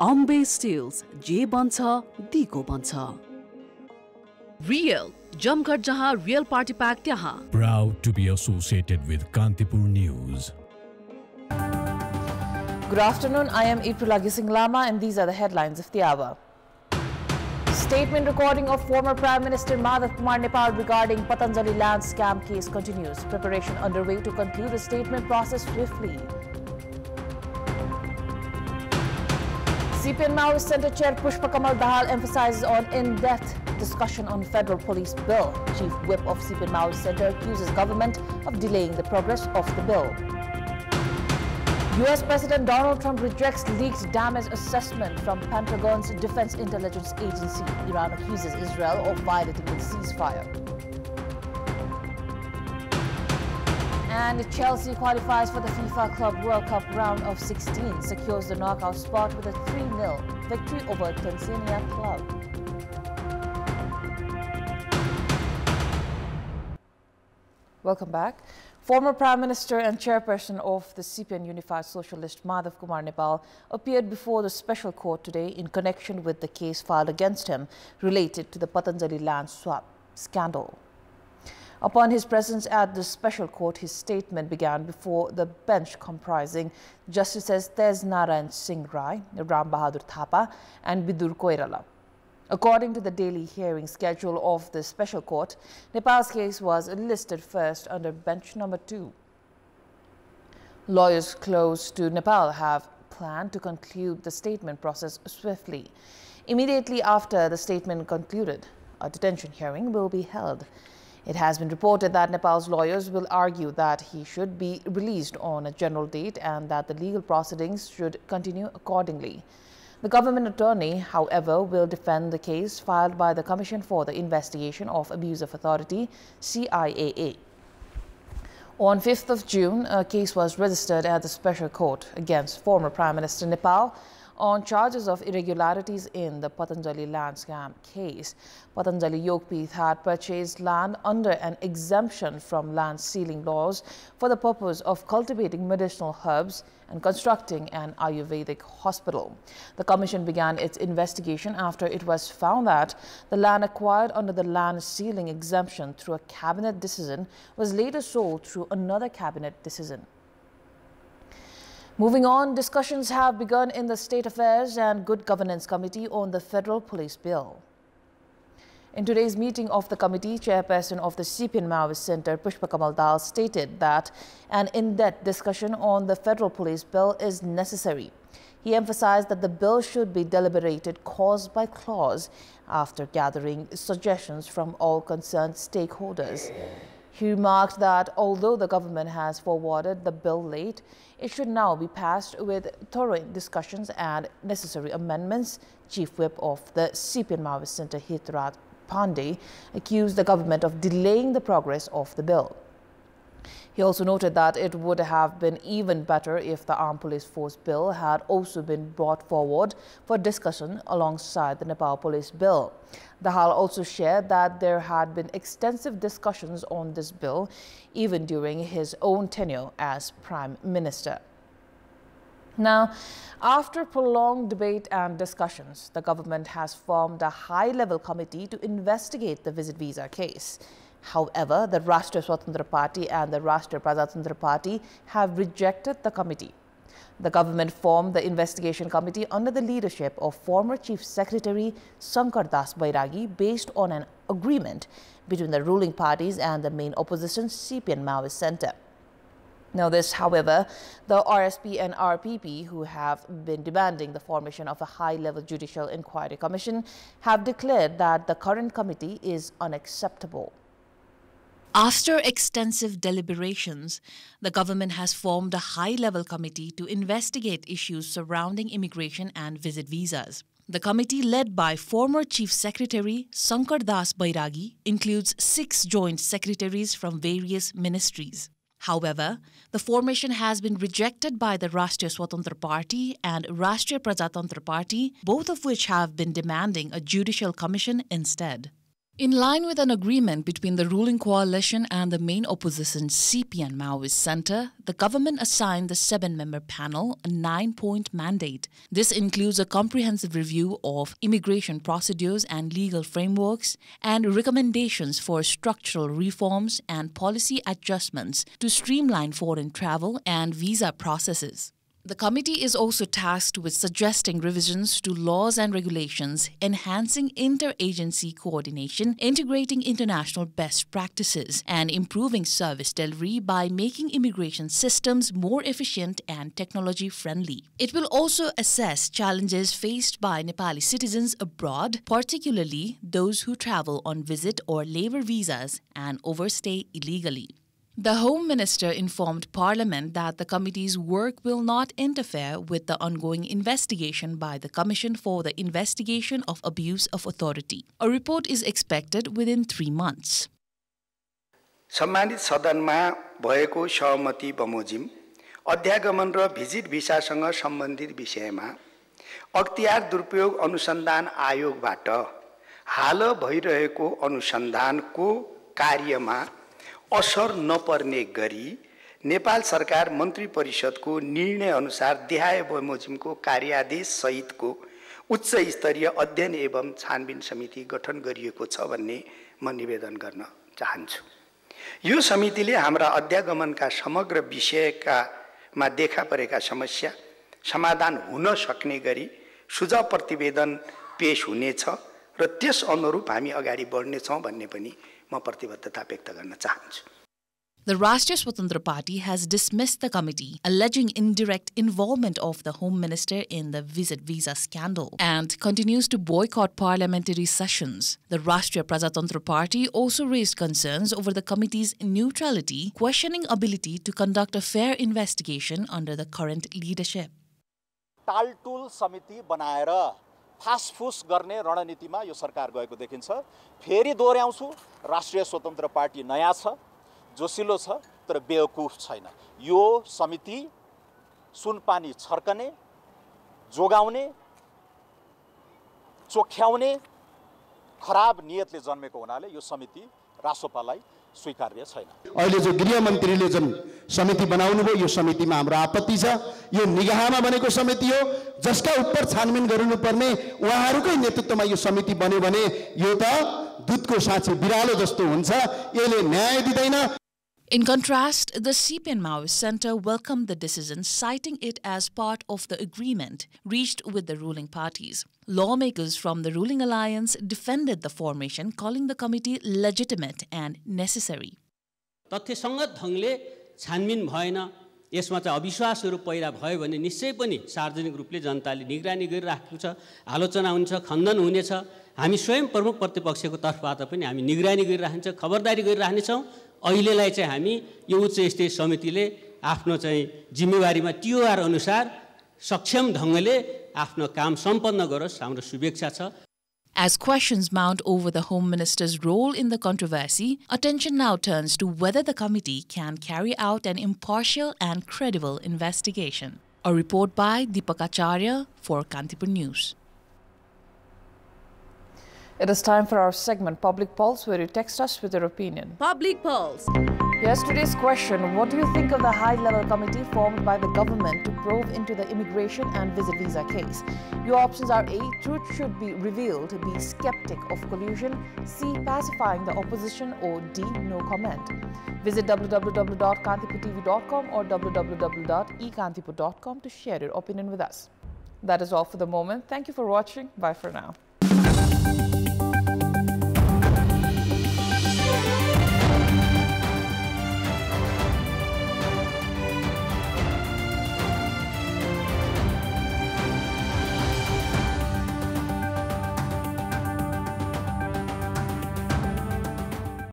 Ambe Steels, जे बन्छ दिको बन्छ. Real, जमघट जहाँ Real Party Pack त्यहाँ. Proud to be associated with Kantipur News. Good afternoon, I am Aprila Ghising Lama and these are the headlines of the hour. Statement recording of former Prime Minister Madhav Kumar Nepal regarding Patanjali land scam case continues. Preparation underway to conclude the statement process swiftly. CPN Maoist Center Chair Pushpa Kamal Dahal emphasizes on in-depth discussion on federal police bill. Chief Whip of CPN Maoist Center accuses government of delaying the progress of the bill. US President Donald Trump rejects leaked damage assessment from Pentagon's Defense Intelligence Agency. Iran accuses Israel of violating the ceasefire. And Chelsea qualifies for the FIFA Club World Cup round of 16, secures the knockout spot with a 3-0 victory over Tanzania club. Welcome back. Former Prime Minister and Chairperson of the CPN Unified Socialist Madhav Kumar Nepal appeared before the special court today in connection with the case filed against him related to the Patanjali land swap scandal. Upon his presence at the special court, his statement began before the bench comprising Justices Tej Narayan Singh Rai, Ram Bahadur Thapa and Bidur Koirala. According to the daily hearing schedule of the special court, Nepal's case was listed first under bench number 2. Lawyers close to Nepal have planned to conclude the statement process swiftly. Immediately after the statement concluded, a detention hearing will be held. It has been reported that Nepal's lawyers will argue that he should be released on a general date and that the legal proceedings should continue accordingly. The government attorney, however, will defend the case filed by the Commission for the Investigation of Abuse of Authority, CIAA. On 5th of June, a case was registered at the special court against former Prime Minister Nepal on charges of irregularities in the Patanjali land scam case. Patanjali Yogpith had purchased land under an exemption from land sealing laws for the purpose of cultivating medicinal herbs and constructing an Ayurvedic hospital. The commission began its investigation after it was found that the land acquired under the land sealing exemption through a cabinet decision was later sold through another cabinet decision. Moving on, discussions have begun in the State Affairs and Good Governance Committee on the Federal Police Bill. In today's meeting of the committee, Chairperson of the CPN Maoist Center, Pushpa Kamal Dahal, stated that an in-depth discussion on the Federal Police Bill is necessary. He emphasized that the bill should be deliberated clause by clause after gathering suggestions from all concerned stakeholders. He remarked that although the government has forwarded the bill late, it should now be passed with thorough discussions and necessary amendments. Chief Whip of the CPN Maoist Center, Hitraj Pandey, accused the government of delaying the progress of the bill. He also noted that it would have been even better if the Armed Police Force Bill had also been brought forward for discussion alongside the Nepal Police Bill. Dahal also shared that there had been extensive discussions on this bill even during his own tenure as Prime Minister. Now, after prolonged debate and discussions, the government has formed a high-level committee to investigate the visit visa case. However, the Rashtriya Swatantra Party and the Rashtriya Prajatantra Party have rejected the committee. The government formed the investigation committee under the leadership of former Chief Secretary Shankar Das Bairagi based on an agreement between the ruling parties and the main opposition CPN Maoist Center. Now this, however, the RSP and RPP, who have been demanding the formation of a high-level judicial inquiry commission, have declared that the current committee is unacceptable. After extensive deliberations, the government has formed a high-level committee to investigate issues surrounding immigration and visit visas. The committee, led by former Chief Secretary Shankar Das Bairagi, includes 6 joint secretaries from various ministries. However, the formation has been rejected by the Rashtriya Swatantra Party and Rashtriya Prajatantra Party, both of which have been demanding a judicial commission instead. In line with an agreement between the ruling coalition and the main opposition CPN Maoist Center, the government assigned the 7-member panel a 9-point mandate. This includes a comprehensive review of immigration procedures and legal frameworks and recommendations for structural reforms and policy adjustments to streamline foreign travel and visa processes. The committee is also tasked with suggesting revisions to laws and regulations, enhancing interagency coordination, integrating international best practices, and improving service delivery by making immigration systems more efficient and technology-friendly. It will also assess challenges faced by Nepali citizens abroad, particularly those who travel on visit or labor visas and overstay illegally. The Home Minister informed Parliament that the committee's work will not interfere with the ongoing investigation by the Commission for the Investigation of Abuse of Authority. A report is expected within 3 months. सम्मानित सदनमा भएको सहमति बमोजिम अध्यागमन र visit भिसासँग सम्बन्धित विषयमा अख्तियार दुरुपयोग अनुसन्धान आयोगबाट हाल भइरहेको अनुसन्धानको कार्यमा असर नपर्ने गरी नेपाल सरकार मन्त्री परिषदको निर्णय अनुसार देहाय बमोजिमको कार्यादेश सहितको उच्च स्तरीय अध्ययन एवं छानबिन समिति गठन गरिएको छ भन्ने म निवेदन गर्न चाहन्छु। यो समितिले हाम्रा अध्यागमनका समग्र विषयकामा देखा परेका समस्या समाधान हुन सक्ने गरी सुझाव प्रतिवेदन पेश हुनेछ र त्यस अनुरूप हामी अगाडि बढ्नेछौँ भन्ने पनि म प्रतिबद्धता व्यक्त गर्न चाहन्छु। The Rashtriya Swatantra Party has dismissed the committee, alleging indirect involvement of the Home Minister in the visit visa scandal and continues to boycott parliamentary sessions. The Rashtriya Prajatantra Party also raised concerns over the committee's neutrality, questioning ability to conduct a fair investigation under the current leadership. टालटुल समिति बनाएर फासफुस गर्ने रणनीतिमा यो सरकार गएको देखिन्छ। फेरि दोहोर्याउँछु, राष्ट्रिय स्वतन्त्र party नयाँ छ, जोसिलो छ, तर बेवकुफ छैन। यो समिति सुनपानी छर्कने, जोगाउने, चोख्याउने खराब नियतले जन्मेको हुनाले यो समिति रासोपालाई स्वीकार्य छैन। अहिले जो गृहमन्त्रीले जुन समिति बनाउनु भयो, यो समितिमा हाम्रो आपत्ति छ। यो निगाहमा बनेको समिति हो, जसका उपर छानबिन गर्नुपर्ने उहाँहरूकै नेतृत्वमा यो समिति बन्यो भने यो त दूधको साँचे बिरालो जस्तो हुन्छ, यसले न्याय दिँदैन। In contrast, the CPN Maoist Center welcomed the decision, citing it as part of the agreement reached with the ruling parties. Lawmakers from the ruling alliance defended the formation, calling the committee legitimate and necessary. तथ्यसङ्गत ढङ्गले छानबिन भएन, यसमा चाहिँ अविश्वासहरू पैदा भयो भने निश्चय पनि सार्वजनिक रूपले जनताले निगरानी गरिराखेको छ, आलोचना हुन्छ, खण्डन हुनेछ। हामी स्वयं प्रमुख प्रतिपक्षको तर्फबाट पनि हामी निगरानी गरिराखन्छ, खबरदारी गरिराख्नेछौँ। अहिलेलाई चाहिँ हामी यो उच्च स्तरीय समितिले आफ्नो चाहिँ जिम्मेवारीमा टिओआर अनुसार सक्षम ढङ्गले आफ्नो काम सम्पन्न गरोस्, हाम्रो शुभेच्छा छ। As questions mount over the Home Minister's role in the controversy, attention now turns to whether the committee can carry out an impartial and credible investigation. A report by Deepak Acharya for Kantipur News. It is time for our segment, Public Pulse, where you text us with your opinion. Public Pulse. Yesterday's question, what do you think of the high-level committee formed by the government to probe into the immigration and visit visa case? Your options are A, truth should be revealed, B, skeptic of collusion, C, pacifying the opposition, or D, no comment. Visit www.kantipurtv.com or www.ekantipur.com to share your opinion with us. That is all for the moment. Thank you for watching. Bye for now.